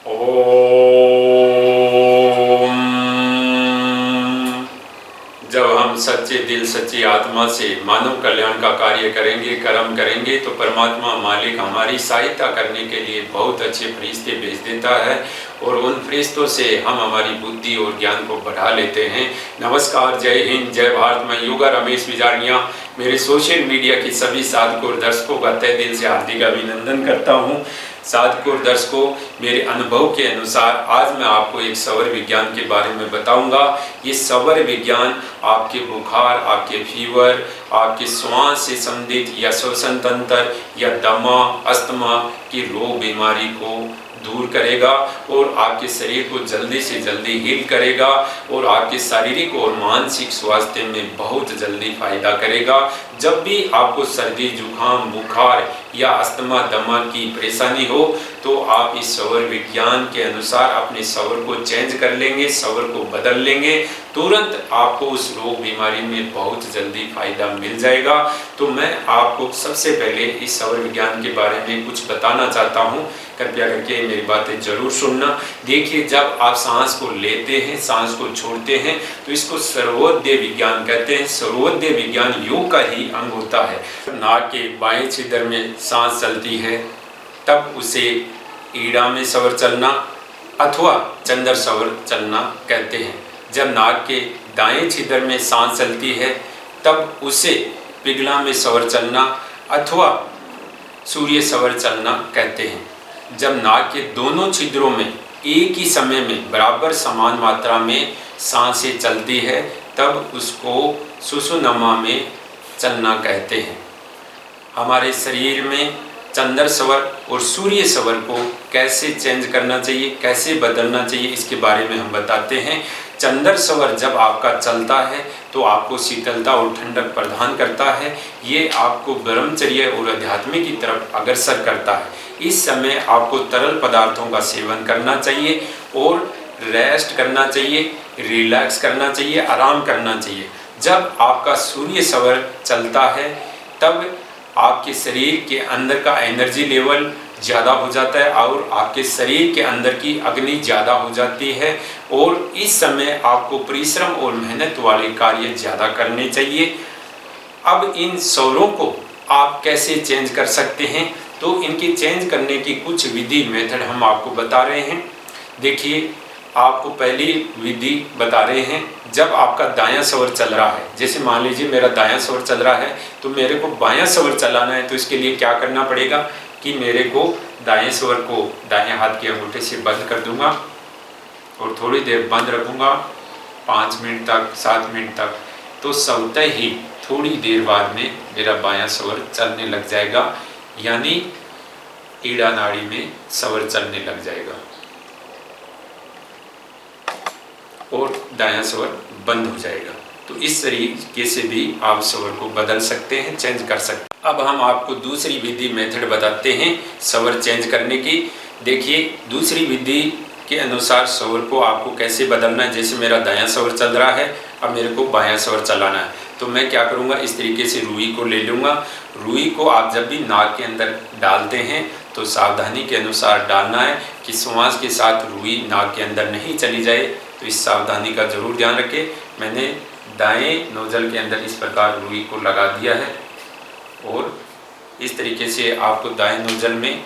ओम। जब हम सच्चे दिल सच्ची आत्मा से मानव कल्याण का कार्य करेंगे, कर्म करेंगे, तो परमात्मा मालिक हमारी सहायता करने के लिए बहुत अच्छे फरिश्ते भेज देता है और उन फरिश्तों से हम हमारी बुद्धि और ज्ञान को बढ़ा लेते हैं। नमस्कार, जय हिंद, जय भारत। मैं योगा रमेश विजारिया मेरे सोशल मीडिया के सभी साधकों और दर्शकों का तहे दिल से हार्दिक अभिनंदन करता हूँ। साधकों और दर्शकों, मेरे अनुभव के अनुसार आज मैं आपको एक सौर विज्ञान के बारे में बताऊंगा। ये सौर विज्ञान आपके बुखार, आपके फीवर, आपके श्वास से संबंधित या श्वसन तंत्र या दमा, अस्थमा की रोग बीमारी को दूर करेगा और आपके शरीर को जल्दी से जल्दी हील करेगा और आपके शारीरिक और मानसिक स्वास्थ्य में बहुत जल्दी फायदा करेगा। जब भी आपको सर्दी, जुकाम, बुखार या अस्थमा, दमा की परेशानी हो तो आप इस सौर विज्ञान के अनुसार अपने सौर को चेंज कर लेंगे, सौर को बदल लेंगे, तुरंत आपको उस रोग बीमारी में बहुत जल्दी फायदा मिल जाएगा। तो मैं आपको सबसे पहले इस सौर विज्ञान के बारे में कुछ बताना चाहता हूँ। कृपया करके मेरी बातें जरूर सुनना। देखिए, जब आप सांस को लेते हैं, सांस को छोड़ते हैं, तो इसको सर्वोदय विज्ञान कहते हैं। सर्वोदय विज्ञान योग का ही अंग होता है। नाक के बाएं छिद्र में सांस चलती है, तब उसे ईड़ा में सवर चलना अथवा चंद्र सवर चलना कहते हैं। जब नाक के दाएं छिद्र में सांस चलती है, तब उसे पिघला में सवर चलना अथवा सूर्य सवर चलना कहते हैं। जब नाक के दोनों छिद्रों में एक ही समय में बराबर समान मात्रा में सांसें चलती है, तब उसको सुषुम्ना में चलना कहते हैं। हमारे शरीर में चंद्र सवर और सूर्य सवर को कैसे चेंज करना चाहिए, कैसे बदलना चाहिए, इसके बारे में हम बताते हैं। चंद्र सवर जब आपका चलता है तो आपको शीतलता और ठंडक प्रदान करता है। ये आपको ब्रह्मचर्य और अध्यात्म की तरफ अग्रसर करता है। इस समय आपको तरल पदार्थों का सेवन करना चाहिए और रेस्ट करना चाहिए, रिलैक्स करना चाहिए, आराम करना चाहिए। जब आपका सूर्य सवर चलता है तब आपके शरीर के अंदर का एनर्जी लेवल ज़्यादा हो जाता है और आपके शरीर के अंदर की अग्नि ज़्यादा हो जाती है और इस समय आपको परिश्रम और मेहनत वाले कार्य ज़्यादा करने चाहिए। अब इन सौरों को आप कैसे चेंज कर सकते हैं, तो इनकी चेंज करने की कुछ विधि मेथड हम आपको बता रहे हैं। देखिए, आपको पहली विधि बता रहे हैं। जब आपका दायां सवर चल रहा है, जैसे मान लीजिए मेरा दायां सवर चल रहा है तो मेरे को बायां सवर चलाना है, तो इसके लिए क्या करना पड़ेगा कि मेरे को दाएं सवर को दाएं हाथ के अंगूठे से बंद कर दूंगा और थोड़ी देर बंद रखूंगा, 5 मिनट तक, 7 मिनट तक। तो स्वतः ही थोड़ी देर बाद में मेरा बायां सवर चलने लग जाएगा, यानी ईड़ा नाड़ी में सवर चलने लग जाएगा और दायां सवर बंद हो जाएगा। तो इस तरीके से भी आप सवर को बदल सकते हैं, चेंज कर सकते हैं। अब हम आपको दूसरी विधि मेथड बताते हैं सवर चेंज करने की। देखिए, दूसरी विधि के अनुसार सवर को आपको कैसे बदलना है। जैसे मेरा दायां सवर चल रहा है, अब मेरे को बायां सवर चलाना है, तो मैं क्या करूँगा, इस तरीके से रुई को ले लूँगा। रुई को आप जब भी नाक के अंदर डालते हैं तो सावधानी के अनुसार डालना है कि श्वास के साथ रुई नाक के अंदर नहीं चली जाए, तो इस सावधानी का जरूर ध्यान रखें। मैंने दाएं नोजल के अंदर इस प्रकार रुई को लगा दिया है और इस तरीके से आपको दाएं नोजल में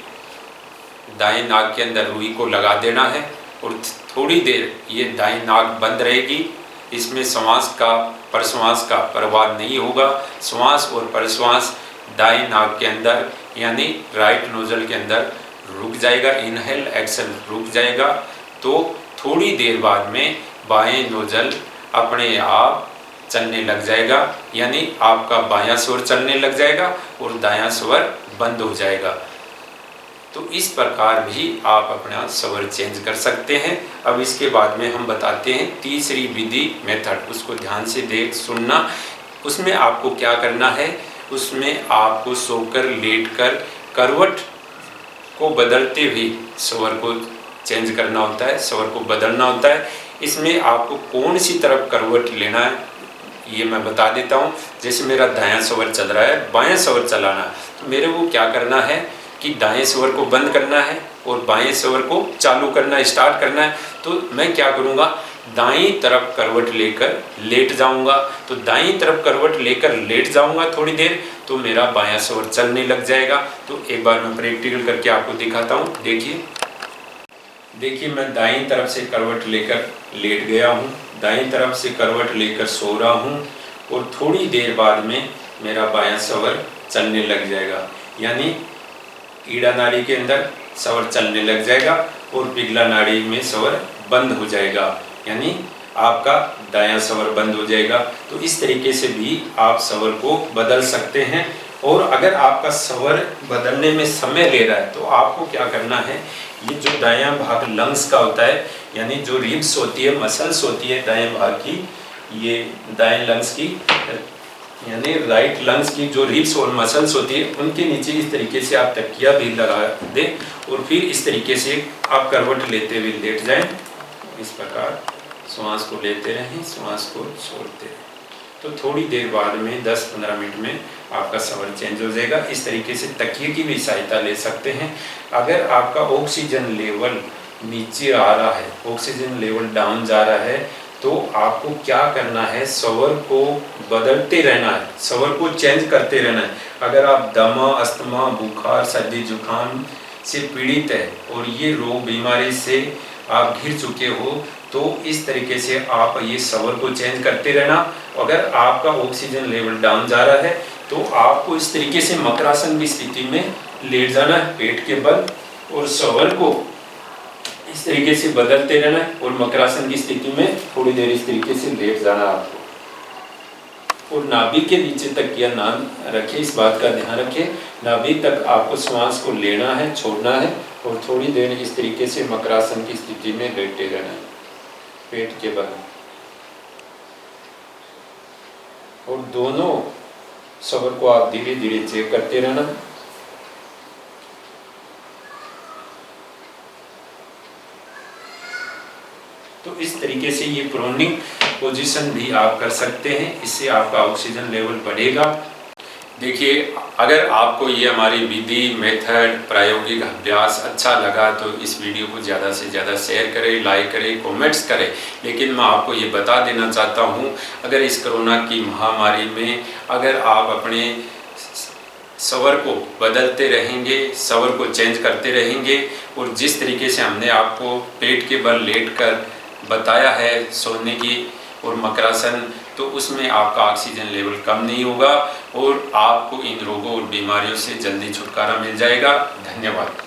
दाएं नाक के अंदर रुई को लगा देना है और थोड़ी देर ये दाएं नाक बंद रहेगी। इसमें श्वास का प्रश्वास का प्रवाह नहीं होगा। श्वास और प्रश्वास दाएं नाक के अंदर यानी राइट नोजल के अंदर रुक जाएगा, इनहेल एक्सेल रुक जाएगा। तो थोड़ी देर बाद में बाएं नोजल अपने आप चलने लग जाएगा, यानी आपका बायां स्वर चलने लग जाएगा और दायां स्वर बंद हो जाएगा। तो इस प्रकार भी आप अपना स्वर चेंज कर सकते हैं। अब इसके बाद में हम बताते हैं तीसरी विधि मेथड, उसको ध्यान से देख सुनना। उसमें आपको क्या करना है, उसमें आपको सोकर लेटकर करवट को बदलते हुए स्वर को चेंज करना होता है, स्वर को बदलना होता है। इसमें आपको कौन सी तरफ करवट लेना है ये मैं बता देता हूँ। जैसे मेरा दायां स्वर चल रहा है, बायां स्वर चलाना है, तो मेरे को क्या करना है कि दाएं स्वर को बंद करना है और बाएं स्वर को चालू करना, स्टार्ट करना है। तो मैं क्या करूँगा, दाईं तरफ करवट लेकर लेट जाऊंगा। तो दाईं तरफ करवट लेकर लेट जाऊंगा थोड़ी देर, तो मेरा बायां स्वर चलने लग जाएगा। तो एक बार मैं प्रैक्टिकल करके आपको दिखाता हूँ। देखिए मैं दाईं तरफ से करवट लेकर लेट गया हूँ, दाईं तरफ से करवट लेकर सो रहा हूँ और थोड़ी देर बाद में मेरा बायां स्वर चलने लग जाएगा। यानी ईड़ा नाड़ी के अंदर स्वर चलने लग जाएगा और पिघला नाड़ी में स्वर बंद हो जाएगा, यानी आपका दायां स्वर बंद हो जाएगा। तो इस तरीके से भी आप स्वर को बदल सकते हैं। और अगर आपका स्वर बदलने में समय ले रहा है तो आपको क्या करना है, ये जो दायां भाग लंग्स का होता है, यानी जो रिब्स होती है, मसल्स होती है दाएं भाग की, ये दाएं लंग्स की यानी राइट लंग्स की जो रिब्स और मसल्स होती है, उनके नीचे इस तरीके से आप तकिया भी लगा दें और फिर इस तरीके से आप करवट लेते हुए लेट जाएं। इस प्रकार श्वास को लेते रहें, श्वास को छोड़ते रहें। तो थोड़ी देर बाद में 10-15 मिनट में आपका स्वर चेंज हो जाएगा। इस तरीके से तकिए की भी सहायता ले सकते हैं। अगर आपका ऑक्सीजन लेवल नीचे आ रहा है, ऑक्सीजन लेवल डाउन जा रहा है, तो आपको क्या करना है, स्वर को बदलते रहना है, स्वर को चेंज करते रहना है। अगर आप दमा, अस्थमा, बुखार, सर्दी जुकाम से पीड़ित है और ये रोग बीमारी से आप घिर चुके हो, तो इस तरीके से आप ये स्वर को चेंज करते रहना। अगर आपका ऑक्सीजन लेवल डाउन जा रहा है तो आपको इस तरीके से मकरासन की स्थिति में लेट जाना है, पेट के बल, और स्वर को इस तरीके से बदलते रहना है और मकरासन की स्थिति में थोड़ी देर इस तरीके से लेट जाना आपको। और नाभि के नीचे तक किया ना रखें, इस बात का ध्यान रखें। नाभि तक आपको श्वास को लेना है, छोड़ना है और थोड़ी देर इस तरीके से मकरासन की स्थिति में लेटे रहना है, पेट के बल। और दोनों स्वर को आप धीरे धीरे चेक करते रहना। तो इस तरीके से ये प्रोनिंग पोजीशन भी आप कर सकते हैं, इससे आपका ऑक्सीजन लेवल बढ़ेगा। देखिए, अगर आपको ये हमारी विधि, मेथड, प्रायोगिक अभ्यास अच्छा लगा तो इस वीडियो को ज़्यादा से ज़्यादा शेयर करें, लाइक करें, कमेंट्स करें। लेकिन मैं आपको ये बता देना चाहता हूँ, अगर इस कोरोना की महामारी में अगर आप अपने स्वर को बदलते रहेंगे, स्वर को चेंज करते रहेंगे और जिस तरीके से हमने आपको पेट के बल लेट कर बताया है सोने की और मकरासन, तो उसमें आपका ऑक्सीजन लेवल कम नहीं होगा और आपको इन रोगों और बीमारियों से जल्दी छुटकारा मिल जाएगा। धन्यवाद।